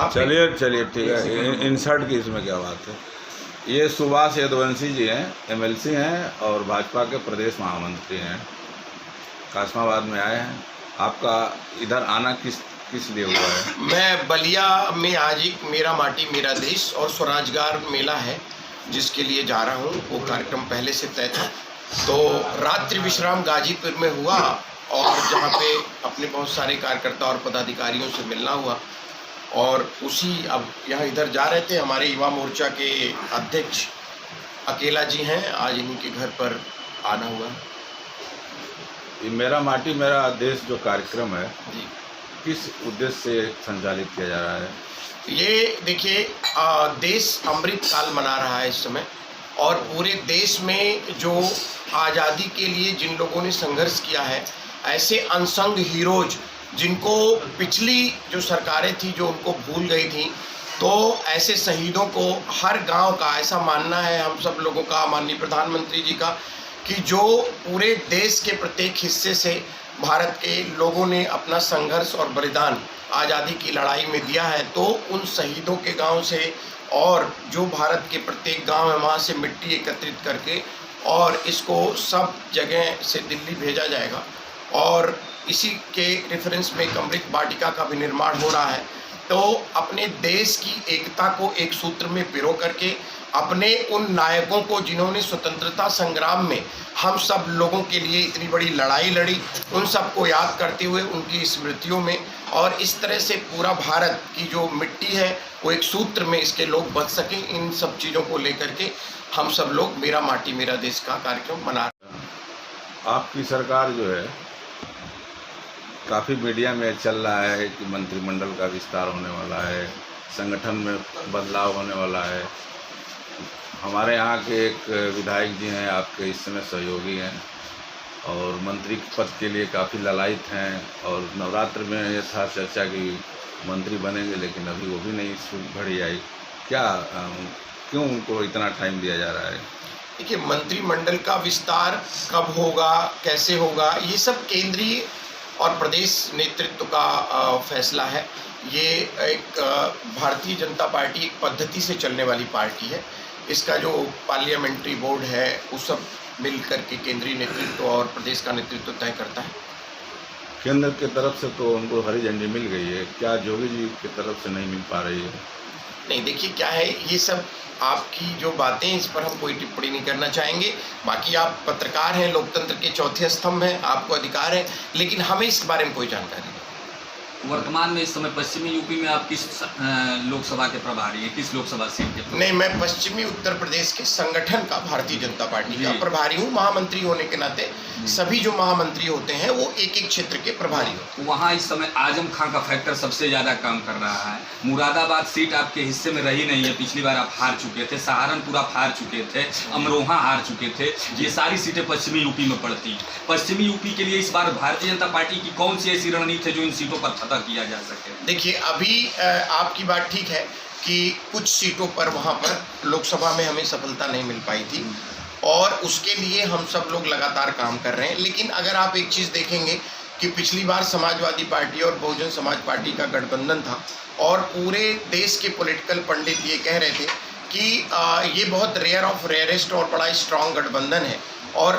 चलिए चलिए ठीक है, इंसर्ट की इसमें क्या बात है। ये सुभाष यदुवंशी जी हैं, एमएलसी हैं और भाजपा के प्रदेश महामंत्री हैं, कासमाबाद में आए हैं। आपका इधर आना किस लिए हुआ है? मैं बलिया में आज एक मेरा माटी मेरा देश और स्वराजगार मेला है जिसके लिए जा रहा हूँ। वो कार्यक्रम पहले से तय था, तो रात्रि विश्राम गाजीपुर में हुआ और जहाँ पे अपने बहुत सारे कार्यकर्ता और पदाधिकारियों से मिलना हुआ और उसी अब यहाँ इधर जा रहे थे। हमारे युवा मोर्चा के अध्यक्ष अकेला जी हैं, आज इन्हीं के घर पर आना हुआ। ये मेरा माटी मेरा देश जो कार्यक्रम है जी, किस उद्देश्य से संचालित किया जा रहा है? ये देखिए, देश अमृत काल मना रहा है इस समय और पूरे देश में जो आज़ादी के लिए जिन लोगों ने संघर्ष किया है, ऐसे अनसंग हीरोज जिनको पिछली जो सरकारें थी जो उनको भूल गई थी, तो ऐसे शहीदों को हर गांव का ऐसा मानना है हम सब लोगों का, माननीय प्रधानमंत्री जी का, कि जो पूरे देश के प्रत्येक हिस्से से भारत के लोगों ने अपना संघर्ष और बलिदान आज़ादी की लड़ाई में दिया है, तो उन शहीदों के गांव से और जो भारत के प्रत्येक गांव है वहाँ से मिट्टी एकत्रित करके और इसको सब जगह से दिल्ली भेजा जाएगा और इसी के रेफरेंस में एक अमृत वाटिका का भी निर्माण हो रहा है। तो अपने देश की एकता को एक सूत्र में पिरो करके अपने उन नायकों को जिन्होंने स्वतंत्रता संग्राम में हम सब लोगों के लिए इतनी बड़ी लड़ाई लड़ी, उन सबको याद करते हुए उनकी स्मृतियों में और इस तरह से पूरा भारत की जो मिट्टी है वो एक सूत्र में इसके लोग बच सकें, इन सब चीज़ों को लेकर के हम सब लोग मेरा माटी मेरा देश का कार्यक्रम मना रहे हैं। आपकी सरकार जो है काफ़ी मीडिया में चल रहा है कि मंत्रिमंडल का विस्तार होने वाला है, संगठन में बदलाव होने वाला है। हमारे यहाँ के एक विधायक जी हैं, आपके इस समय सहयोगी हैं और मंत्री पद के लिए काफ़ी ललायित हैं और नवरात्र में ये था चर्चा कि मंत्री बनेंगे, लेकिन अभी वो भी नहीं घड़ी आई। क्या क्यों उनको इतना टाइम दिया जा रहा है? देखिए, मंत्रिमंडल का विस्तार कब होगा, कैसे होगा, ये सब केंद्रीय और प्रदेश नेतृत्व का फैसला है। ये एक भारतीय जनता पार्टी एक पद्धति से चलने वाली पार्टी है। इसका जो पार्लियामेंट्री बोर्ड है वो सब मिल कर के केंद्रीय नेतृत्व और प्रदेश का नेतृत्व तय करता है। केंद्र की तरफ से तो उनको हरी झंडी मिल गई है, क्या योगी जी की तरफ से नहीं मिल पा रही है? नहीं, देखिए क्या है, ये सब आपकी जो बातें इस पर हम कोई टिप्पणी नहीं करना चाहेंगे। बाकी आप पत्रकार हैं, लोकतंत्र के चौथे स्तंभ हैं, आपको अधिकार है, लेकिन हमें इस बारे में कोई जानकारी नहीं। वर्तमान में इस समय पश्चिमी यूपी में आप किस लोकसभा के प्रभारी हैं, किस लोकसभा सीट के प्रभारी? नहीं, मैं पश्चिमी उत्तर प्रदेश के संगठन का भारतीय जनता पार्टी का प्रभारी हूँ। महामंत्री होने के नाते सभी जो महामंत्री होते हैं वो एक एक क्षेत्र के प्रभारी होते हैं। वहाँ इस समय आजम खां का फैक्टर सबसे ज़्यादा काम कर रहा है। मुरादाबाद सीट आपके हिस्से में रही नहीं है, पिछली बार आप हार चुके थे, सहारनपुर आप हार चुके थे, अमरोहा हार चुके थे, ये सारी सीटें पश्चिमी यूपी में पड़ती। पश्चिमी यूपी के लिए इस बार भारतीय जनता पार्टी की कौन सी ऐसी रणनीति है जो इन सीटों पर फतह किया जा सके? देखिए, अभी आपकी बात ठीक है कि कुछ सीटों पर वहाँ पर लोकसभा में हमें सफलता नहीं मिल पाई थी और उसके लिए हम सब लोग लगातार काम कर रहे हैं। लेकिन अगर आप एक चीज़ देखेंगे कि पिछली बार समाजवादी पार्टी और बहुजन समाज पार्टी का गठबंधन था और पूरे देश के पॉलिटिकल पंडित ये कह रहे थे कि ये बहुत रेयर ऑफ रेयरेस्ट और बड़ा स्ट्रॉन्ग गठबंधन है और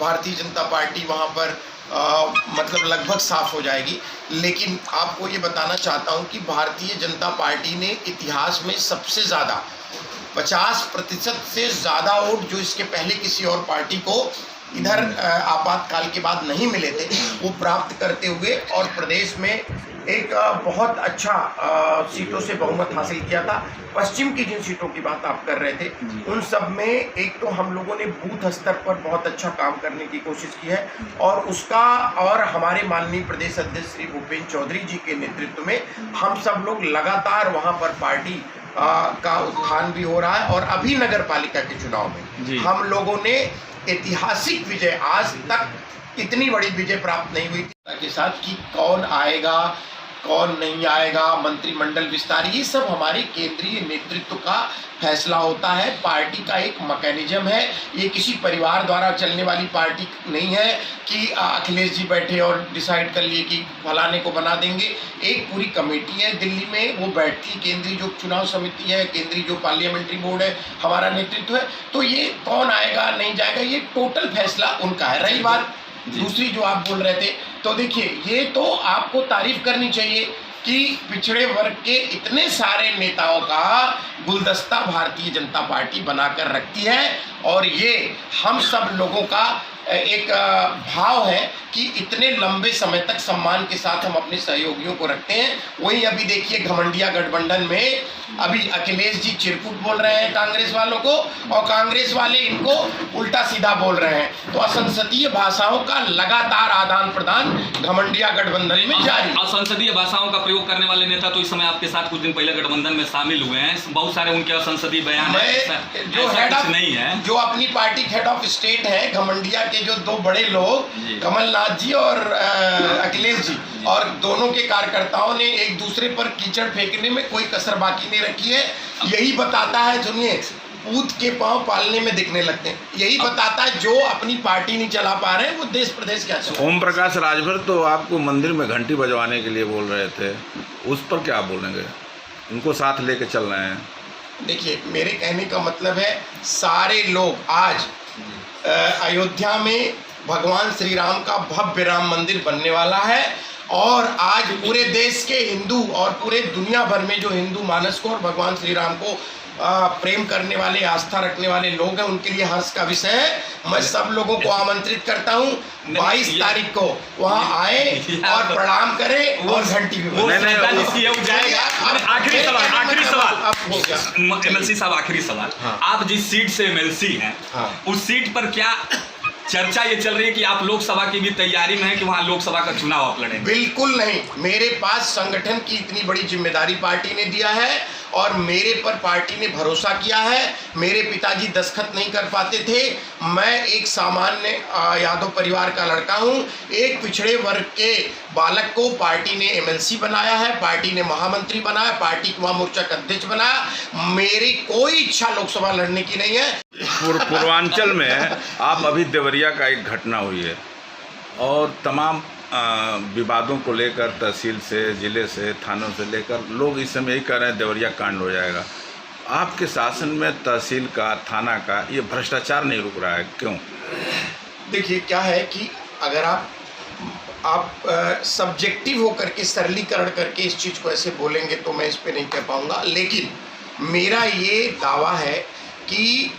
भारतीय जनता पार्टी वहाँ पर मतलब लगभग साफ हो जाएगी। लेकिन आपको ये बताना चाहता हूँ कि भारतीय जनता पार्टी ने इतिहास में सबसे ज़्यादा 50% से ज़्यादा वोट जो इसके पहले किसी और पार्टी को इधर आपातकाल के बाद नहीं मिले थे वो प्राप्त करते हुए और प्रदेश में एक बहुत अच्छा सीटों से बहुमत हासिल किया था। पश्चिम की जिन सीटों की बात आप कर रहे थे उन सब में एक तो हम लोगों ने बूथ स्तर पर बहुत अच्छा काम करने की कोशिश की है और उसका और हमारे माननीय प्रदेश अध्यक्ष श्री भूपेंद्र चौधरी जी के नेतृत्व में हम सब लोग लगातार वहाँ पर पार्टी का उत्थान भी हो रहा है और अभी नगर पालिका के चुनाव में हम लोगों ने ऐतिहासिक विजय, आज तक इतनी बड़ी विजय प्राप्त नहीं हुई थी के साथ कि कौन आएगा, कौन नहीं आएगा, मंत्रिमंडल विस्तार, ये सब हमारे केंद्रीय नेतृत्व का फैसला होता है। पार्टी का एक मैकेनिज्म है, ये किसी परिवार द्वारा चलने वाली पार्टी नहीं है कि अखिलेश जी बैठे और डिसाइड कर लिए कि फलाने को बना देंगे। एक पूरी कमेटी है दिल्ली में, वो बैठती है, केंद्रीय जो चुनाव समिति है, केंद्रीय जो पार्लियामेंट्री बोर्ड है, हमारा नेतृत्व है। तो ये कौन आएगा नहीं जाएगा, ये टोटल फैसला उनका है। रही बात दूसरी जो आप बोल रहे थे, तो देखिए ये तो आपको तारीफ करनी चाहिए कि पिछड़े वर्ग के इतने सारे नेताओं का गुलदस्ता भारतीय जनता पार्टी बनाकर रखती है, और ये हम सब लोगों का एक भाव है कि इतने लंबे समय तक सम्मान के साथ हम अपने सहयोगियों को रखते हैं। वही अभी देखिए घमंडिया गठबंधन में अभी अखिलेश जी चिरकुट बोल रहे हैं कांग्रेस वालों को, और कांग्रेस वाले इनको उल्टा सीधा बोल रहे हैं। तो असंसदीय भाषाओं का लगातार आदान प्रदान घमंडिया गठबंधन में जारी। असंसदीय भाषाओं का प्रयोग करने वाले नेता तो इस समय आपके साथ कुछ दिन पहले गठबंधन में शामिल हुए हैं, बहुत सारे उनके असंसदीय बयान है, जो हेड ऑफ नहीं है, जो अपनी पार्टी हेड ऑफ स्टेट है घमंडिया के, जो दो बड़े लोग कमलनाथ जी और अखिलेश जी, और दोनों के कार्यकर्ताओं ने एक दूसरे पर कीचड़ फेंकने में कोई कसर बाकी नहीं रखी है। यही बताता है, सुनिए, पूत के पांव पालने में दिखने लगते हैं, यही बताता है जो अपनी पार्टी नहीं चला पा रहे हैं वो देश प्रदेश क्या चला। ओम प्रकाश राजभर तो आपको मंदिर में घंटी बजवाने के लिए बोल रहे थे, उस पर क्या बोलेंगे? उनको साथ लेके चल रहे हैं। देखिए मेरे कहने का मतलब है, सारे लोग आज अयोध्या में भगवान श्री राम का भव्य राम मंदिर बनने वाला है, और आज पूरे देश के हिंदू और पूरे दुनिया भर में जो हिंदू मानस को और भगवान श्री राम को प्रेम करने वाले, आस्था रखने वाले लोग हैं, उनके लिए हर्ष का विषय है। मैं सब लोगों को आमंत्रित करता हूँ 22 तारीख को वहाँ आए और प्रणाम करें और घंटी भी जाएगा। आखिरी सवाल एमएलसी साहब, आखिरी सवाल, आप जिस सीट से एमएलसी हैं, उस सीट पर क्या चर्चा ये चल रही है कि आप लोकसभा की भी तैयारी में है कि वहां लोकसभा का चुनाव आप लड़ेंगे? बिल्कुल नहीं, मेरे पास संगठन की इतनी बड़ी जिम्मेदारी पार्टी ने दिया है और मेरे पर पार्टी ने भरोसा किया है। मेरे पिताजी दस्तखत नहीं कर पाते थे, मैं एक सामान्य यादव परिवार का लड़का हूं, एक पिछड़े वर्ग के बालक को पार्टी ने एमएलसी बनाया है, पार्टी ने महामंत्री बनाया, पार्टी युवा मोर्चा का अध्यक्ष बनाया। मेरी कोई इच्छा लोकसभा लड़ने की नहीं है। पूर्वांचल में आप अभी देवरिया का एक घटना हुई है, और तमाम विवादों को लेकर तहसील से, जिले से, थानों से लेकर लोग इस समय यही कह रहे हैं देवरिया कांड हो जाएगा। आपके शासन में तहसील का, थाना का ये भ्रष्टाचार नहीं रुक रहा है, क्यों? देखिए क्या है कि अगर आप सब्जेक्टिव होकर के सरलीकरण करके इस चीज़ को ऐसे बोलेंगे तो मैं इस पे नहीं कह पाऊँगा, लेकिन मेरा ये दावा है कि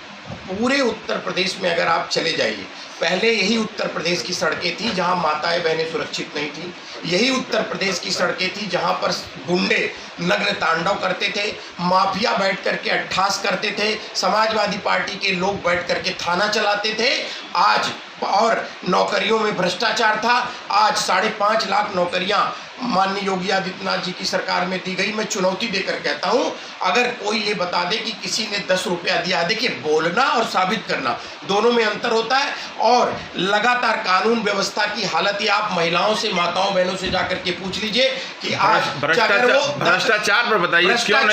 पूरे उत्तर प्रदेश में अगर आप चले जाइए, पहले यही उत्तर प्रदेश की सड़कें थी जहां माताएं बहनें सुरक्षित नहीं थी, यही उत्तर प्रदेश की सड़कें थी जहां पर गुंडे नग्न तांडव करते थे, माफिया बैठ करके अट्ठास करते थे, समाजवादी पार्टी के लोग बैठ करके थाना चलाते थे। आज और नौकरियों में भ्रष्टाचार था। आज 5.5 लाख नौकरियां माननीय योगी आदित्यनाथ जी की सरकार में दी गई। मैं चुनौती देकर कहता हूं, अगर कोई ये बता दे कि किसी ने 10 रुपया दिया, देखिए बोलना और साबित करना दोनों में अंतर होता है। और लगातार कानून व्यवस्था की हालत, या आप महिलाओं से, माताओं बहनों से जाकर के पूछ लीजिए कि आज भ्रष्टाचार पर बताइए, क्यों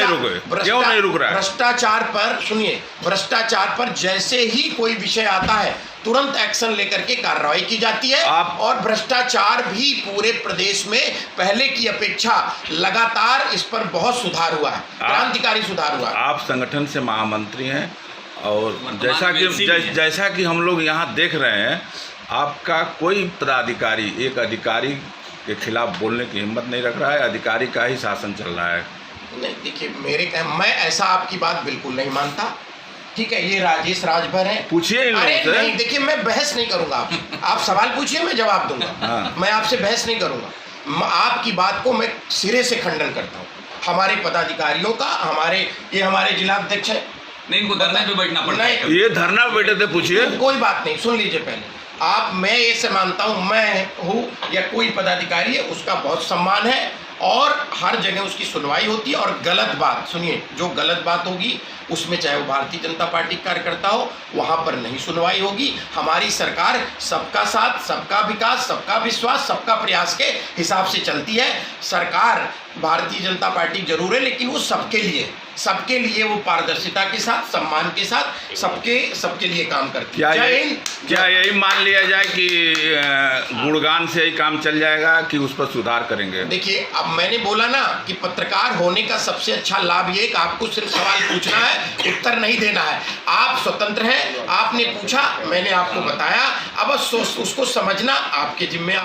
नहीं रुक रहा है? भ्रष्टाचार पर सुनिए, भ्रष्टाचार पर जैसे ही कोई विषय आता है तुरंत एक्शन लेकर के कार्रवाई की जाती है। और भ्रष्टाचार भी पूरे प्रदेश में पहले की अपेक्षा लगातार इस पर बहुत सुधार हुआ है, क्रांतिकारी सुधार हुआ है। आप संगठन से महामंत्री हैं, और जैसा कि हम लोग यहाँ देख रहे हैं, आपका कोई पदाधिकारी, एक अधिकारी के खिलाफ बोलने की हिम्मत नहीं रख रहा है, अधिकारी का ही शासन चल रहा है। नहीं देखिए, मैं ऐसा आपकी बात बिल्कुल नहीं मानता। ठीक है, ये राजेश राजभर है, पूछिए। अरे नहीं, देखिए मैं बहस नहीं करूंगा। आप सवाल पूछिए, मैं जवाब दूंगा। हाँ। मैं आपसे बहस नहीं करूंगा। आपकी बात को मैं सिरे से खंडन करता हूँ। हमारे पदाधिकारियों का, ये हमारे जिला अध्यक्ष है, नहीं इनको धरने पे बैठना पड़ता है। ये धरना पे बैठे थे, पूछिए। कोई बात नहीं, सुन लीजिए पहले। मैं ये से मानता हूँ, मैं हूँ या कोई पदाधिकारी है, उसका बहुत सम्मान है। और हर जगह उसकी सुनवाई होती है। और गलत बात सुनिए, जो गलत बात होगी उसमें चाहे वो भारतीय जनता पार्टी कार्यकर्ता हो, वहाँ पर नहीं सुनवाई होगी। हमारी सरकार सबका साथ, सबका विकास, सबका विश्वास, सबका प्रयास के हिसाब से चलती है। सरकार भारतीय जनता पार्टी जरूर है, लेकिन वो सबके लिए वो पारदर्शिता के साथ, सम्मान के साथ सबके लिए काम करती है। जय हिंद। क्या यही मान लिया जाए कि गुणगान से ही काम चल जाएगा कि उस पर सुधार करेंगे? देखिए, अब मैंने बोला ना कि पत्रकार होने का सबसे अच्छा लाभ ये कि आपको सिर्फ सवाल पूछना है, उत्तर नहीं देना है। आप स्वतंत्र हैं, आपने पूछा, मैंने आपको बताया। अब उसको समझना आपके जिम्मे